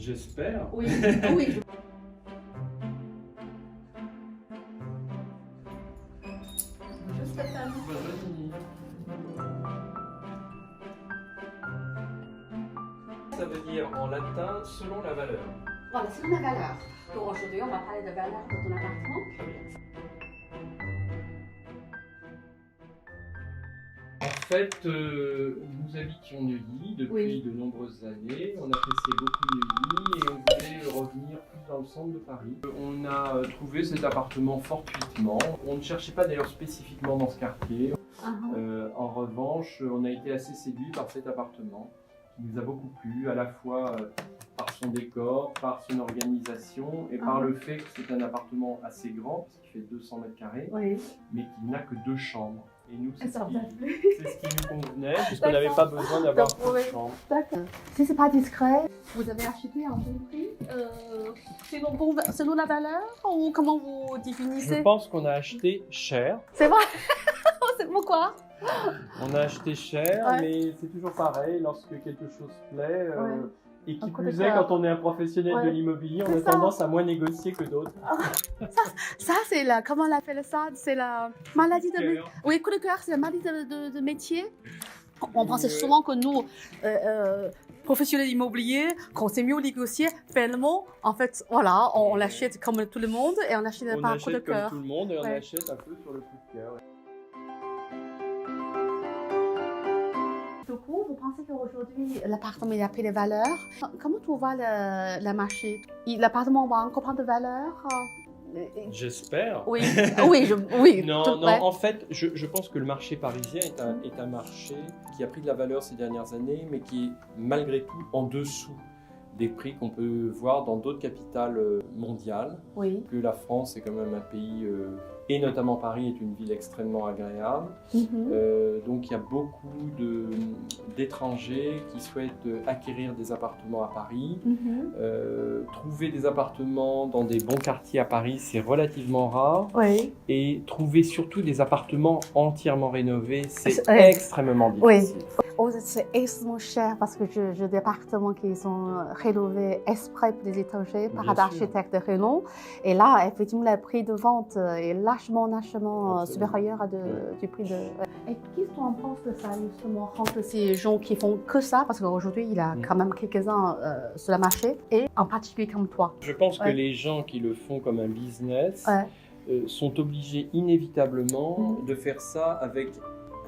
J'espère. Oui, oui. Bonjour Stéphane. Ça veut dire en latin selon la valeur. Voilà, c'est la valeur. Donc aujourd'hui, on va parler de valeur de ton appartement. En fait, nous habitions Neuilly depuis de nombreuses années. On appréciait beaucoup Neuilly et on voulait revenir plus dans le centre de Paris. On a trouvé cet appartement fortuitement. On ne cherchait pas d'ailleurs spécifiquement dans ce quartier. En revanche, on a été assez séduit par cet appartement qui nous a beaucoup plu, à la fois par son décor, par son organisation et par le fait que c'est un appartement assez grand, parce qu'il fait 200 mètres carrés, mais qui n'a que 2 chambres. Et nous, c'est ce qui nous convenait, puisqu'on n'avait pas besoin d'avoir de chambre. D'accord. Si c'est pas discret, vous avez acheté un bon prix selon la valeur ou comment vous définissez? Je pense qu'on a acheté cher. C'est vrai. C'est pourquoi? On a acheté cher, mais c'est toujours pareil, lorsque quelque chose plaît, et qui plus est, quand on est un professionnel de l'immobilier, on a tendance à moins négocier que d'autres. Ça c'est la, comment on appelle ça? C'est la maladie de métier. Oui, coup de cœur, c'est la maladie de métier. On pense souvent que nous, professionnels immobiliers, qu'on sait mieux négocier, finalement, en fait, voilà, on l'achète comme tout le monde et on achète par coup de cœur. On achète comme tout le monde et on achète un peu sur le coup de cœur. Du coup, vous pensez qu'aujourd'hui, l'appartement a pris de valeur. Comment tu vois le marché? L'appartement va encore prendre de valeur? J'espère. Oui, oui. Non, en fait, je pense que le marché parisien est un marché qui a pris de la valeur ces dernières années, mais qui est malgré tout en dessous des prix qu'on peut voir dans d'autres capitales mondiales. Oui. Que la France est quand même un pays, et notamment Paris est une ville extrêmement agréable. Donc il y a beaucoup d'étrangers qui souhaitent acquérir des appartements à Paris. Trouver des appartements dans des bons quartiers à Paris, c'est relativement rare. Oui. Et trouver surtout des appartements entièrement rénovés, c'est extrêmement difficile. Oui. Oh, c'est extrêmement cher parce que j'ai des appartements qui sont rénovés exprès pour les étrangers par l'architecte de renom. Et là, effectivement, le prix de vente est largement supérieur du prix de... Et qu'est-ce que tu en penses de ça, justement, entre ces gens qui font que ça? Parce qu'aujourd'hui, il y a quand même quelques-uns sur le marché, et en particulier comme toi. Je pense que les gens qui le font comme un business sont obligés inévitablement de faire ça avec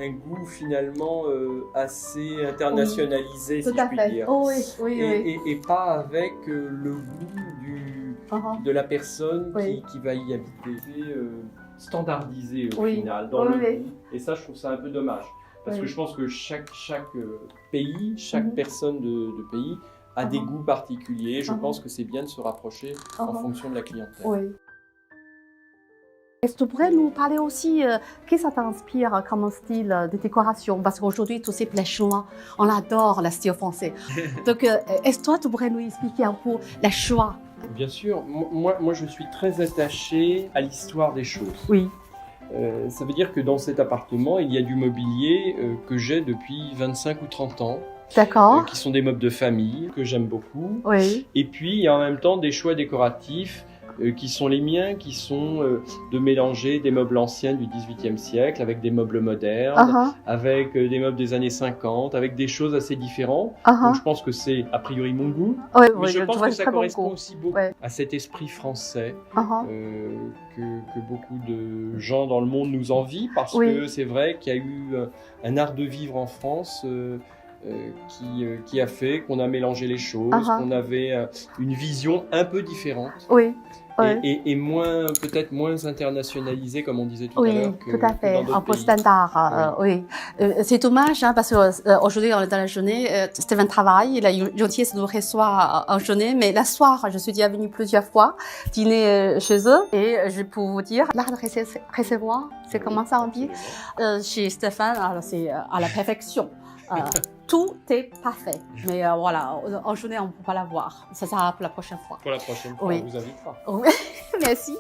un goût finalement assez internationalisé, si je puis dire. Et pas avec le goût de la personne qui va y habiter. C'est standardisé au final, dans le goût. Et ça, je trouve ça un peu dommage. Parce que je pense que chaque pays, chaque personne de pays a des goûts particuliers. Je pense que c'est bien de se rapprocher en fonction de la clientèle. Est-ce que tu pourrais nous parler aussi, qu'est-ce que ça t'inspire comme style de décoration? Parce qu'aujourd'hui, tous ces plats chinois, on adore le style français. Donc, est-ce que toi, tu pourrais nous expliquer un peu la choix? Bien sûr, moi je suis très attaché à l'histoire des choses. Oui. Ça veut dire que dans cet appartement, il y a du mobilier que j'ai depuis 25 ou 30 ans. D'accord. Qui sont des meubles de famille, que j'aime beaucoup. Oui. Et puis, il y a en même temps des choix décoratifs qui sont les miens, qui sont de mélanger des meubles anciens du XVIIIe siècle avec des meubles modernes, avec des meubles des années 50, avec des choses assez différentes. Donc je pense que c'est a priori mon goût, mais je pense que ça correspond aussi beaucoup à cet esprit français que beaucoup de gens dans le monde nous envient, parce que c'est vrai qu'il y a eu un art de vivre en France qui a fait qu'on a mélangé les choses, qu'on avait une vision un peu différente. Oui. Et peut-être moins internationalisée, comme on disait tout à l'heure. Oui, tout à fait, un peu standard. C'est dommage, parce qu'aujourd'hui, on est dans la journée, Stéphane travaille, il a une gentillesse de nous recevoir en journée, mais la soir, je suis déjà venue plusieurs fois dîner chez eux, et je peux vous dire, l'art de recevoir, c'est comment ça on dit chez Stéphane, alors c'est à la perfection. Tout est parfait, mais voilà, en journée, on ne peut pas la voir. Ça sera pour la prochaine fois. Pour la prochaine fois, on vous invitera. Oui, merci.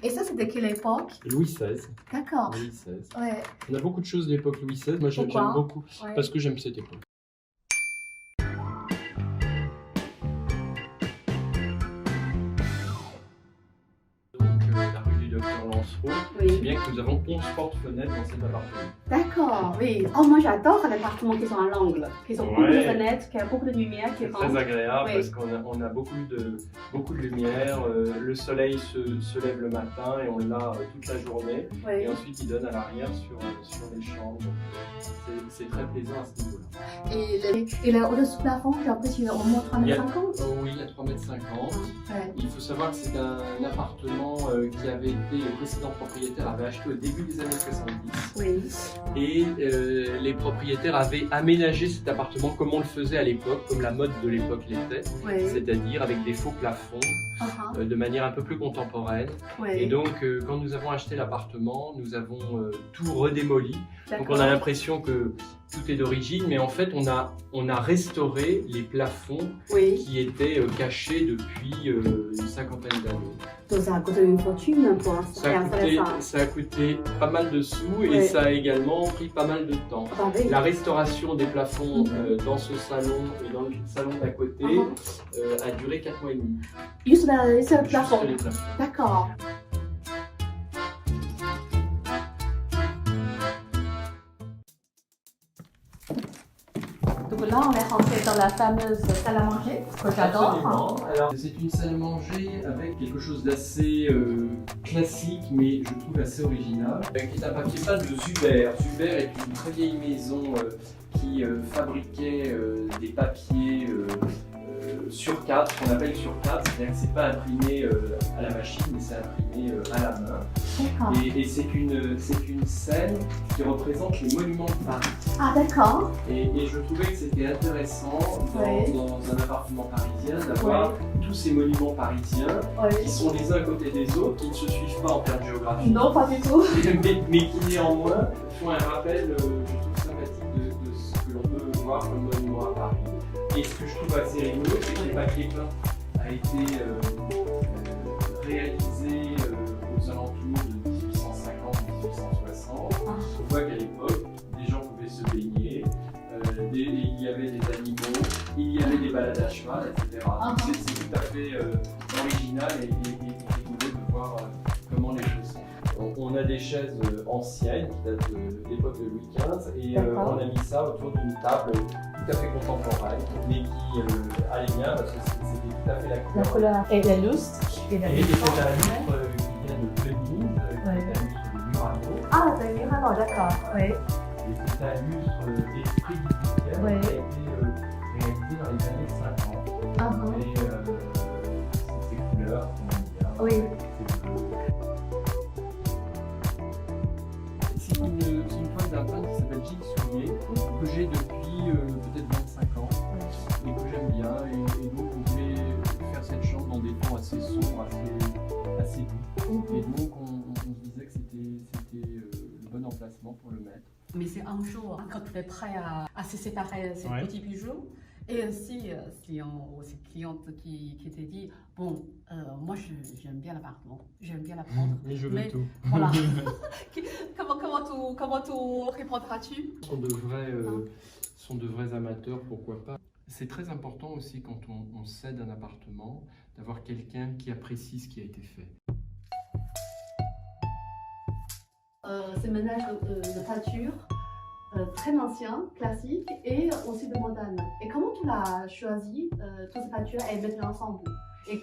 Et ça, c'est de quelle époque? Louis XVI. D'accord. Louis XVI. Ouais. On a beaucoup de choses de l'époque Louis XVI. Moi, j'aime beaucoup, parce que j'aime cette époque. Oui. Si bien que nous avons 11 portes-fenêtres dans cet appartement. D'accord, oui. Oh, moi j'adore les appartements qui sont à l'angle, qui ont beaucoup de fenêtres, qui ont beaucoup de lumière qui rentre. C'est très agréable parce qu'on a beaucoup de lumière. Le soleil se lève le matin et on l'a toute la journée. Oui. Et ensuite il donne à l'arrière sur les chambres. C'est très plaisant à ce niveau-là. Et le au-dessus du plafond, j'ai l'impression qu'il y a au moins 3,50 m. Oui, il y a 3,50 m. Ouais. Il faut savoir que c'est un appartement qui avait été, le précédent propriétaire avait acheté au début des années 70. Oui. Et les propriétaires avaient aménagé cet appartement comme on le faisait à l'époque, comme la mode de l'époque l'était, Oui. c'est-à-dire avec des faux plafonds, de manière un peu plus contemporaine. Oui. Et donc, quand nous avons acheté l'appartement, nous avons tout redémoli. Donc, on a l'impression que tout est d'origine, mais en fait, on a restauré les plafonds qui étaient cachés depuis une cinquantaine d'années. Donc, ça a coûté une fortune pour réinstaller ça. Ça a coûté pas mal de sous et ça a également pris pas mal de temps. La restauration des plafonds dans ce salon et dans le salon d'à côté a duré 4 mois et demi. Juste le plafond. D'accord. Donc là, on est rentré dans la fameuse salle à manger que j'adore. Alors, c'est une salle à manger avec quelque chose d'assez classique, mais je trouve assez original, qui est un papier peint de Zuber. Zuber est une très vieille maison qui fabriquait des papiers sur cadre, ce qu'on appelle sur cadre, c'est-à-dire que c'est pas imprimé à la machine, mais c'est imprimé à la main. Et c'est une scène qui représente les monuments de Paris. Ah d'accord. Et je trouvais que c'était intéressant dans un appartement parisien d'avoir tous ces monuments parisiens qui sont les uns à côté des autres, qui ne se suivent pas en termes géographiques. Non, pas du tout. mais qui néanmoins font un rappel, je trouve sympathique de ce que l'on peut voir comme monument à Paris. Et ce que je trouve assez rigolo, c'est que le papier peint a été réalisé aux alentours de 1850-1860. On voit qu'à l'époque, des gens pouvaient se baigner, il y avait des animaux, il y avait des balades à cheval, etc. C'est tout à fait original et rigolo de voir comment les choses sont. On a des chaises anciennes qui datent de l'époque de Louis XV et on a mis ça autour d'une table tout à fait contemporaine, mais qui allait bien parce que c'était tout à fait la couleur. La couleur et la lustre. Et c'est un lustre qui vient de Venise, c'est un lustre de Murano. Ah, c'est Murano, d'accord. Oui. Et c'est un lustre d'esprit du 18e qui a été réalisé dans les années 50. Et ces couleurs sont bien. C'est une toile d'un peintre qui s'appelle Gilles Soulier, que j'ai depuis peut-être 25 ans et que j'aime bien. Et donc on voulait faire cette chambre dans des tons assez sombres, assez doux. Et donc on se disait que c'était le bon emplacement pour le mettre. Mais c'est un jour, quand tu es prêt à se séparer de ces petits bijoux. Et aussi, si on aussi cliente qui te dit, bon, moi j'aime bien l'appartement, j'aime bien la prendre. Mais je veux tout. Voilà. comment tout répondras-tu? Sont de vrais amateurs, pourquoi pas. C'est très important aussi quand on cède un appartement, d'avoir quelqu'un qui apprécie ce qui a été fait. C'est ménage de peinture. Très ancien, classique et aussi de moderne. Et comment tu l'as choisi, toutes ces peintures, et mettre ensemble? Et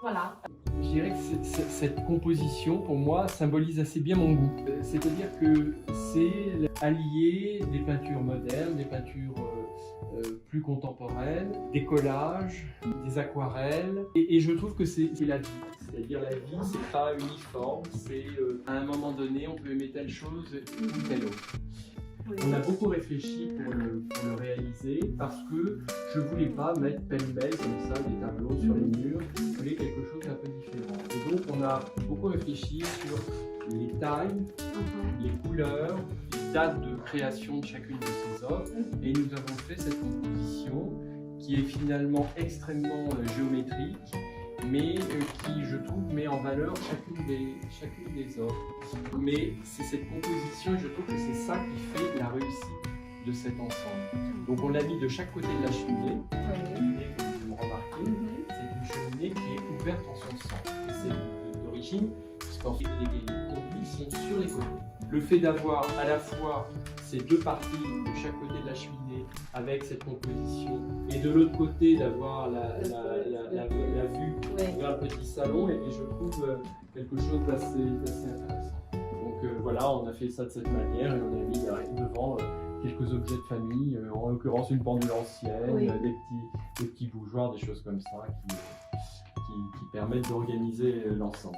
voilà. Je dirais que cette composition, pour moi, symbolise assez bien mon goût. C'est-à-dire que c'est allier des peintures modernes, des peintures plus contemporaines, des collages, des aquarelles. Et je trouve que c'est la vie. C'est-à-dire la vie, c'est pas uniforme, c'est à un moment donné, on peut aimer telle chose ou telle autre. On a beaucoup réfléchi pour le réaliser parce que je ne voulais pas mettre pêle-mêle comme ça des tableaux sur les murs, je voulais quelque chose d'un peu différent. Et donc on a beaucoup réfléchi sur les tailles, les couleurs, les dates de création de chacune de ces œuvres et nous avons fait cette composition qui est finalement extrêmement géométrique mais qui, je trouve, met en valeur chacune des œuvres. Mais c'est cette composition, je trouve que c'est ça qui fait la réussite de cet ensemble. Donc on l'a mis de chaque côté de la cheminée, une cheminée que vous remarquez, c'est une cheminée qui est ouverte en son centre. Et c'est d'origine, puisqu'en fait les conduits qui sont sur les côtés. Le fait d'avoir à la fois ces deux parties de chaque côté de la cheminée avec cette composition et de l'autre côté d'avoir la vue vers le petit salon, et je trouve quelque chose d'assez intéressant. Donc voilà, on a fait ça de cette manière et on a mis devant quelques objets de famille, en l'occurrence une pendule ancienne, des petits bougeoirs, des choses comme ça qui permettent d'organiser l'ensemble.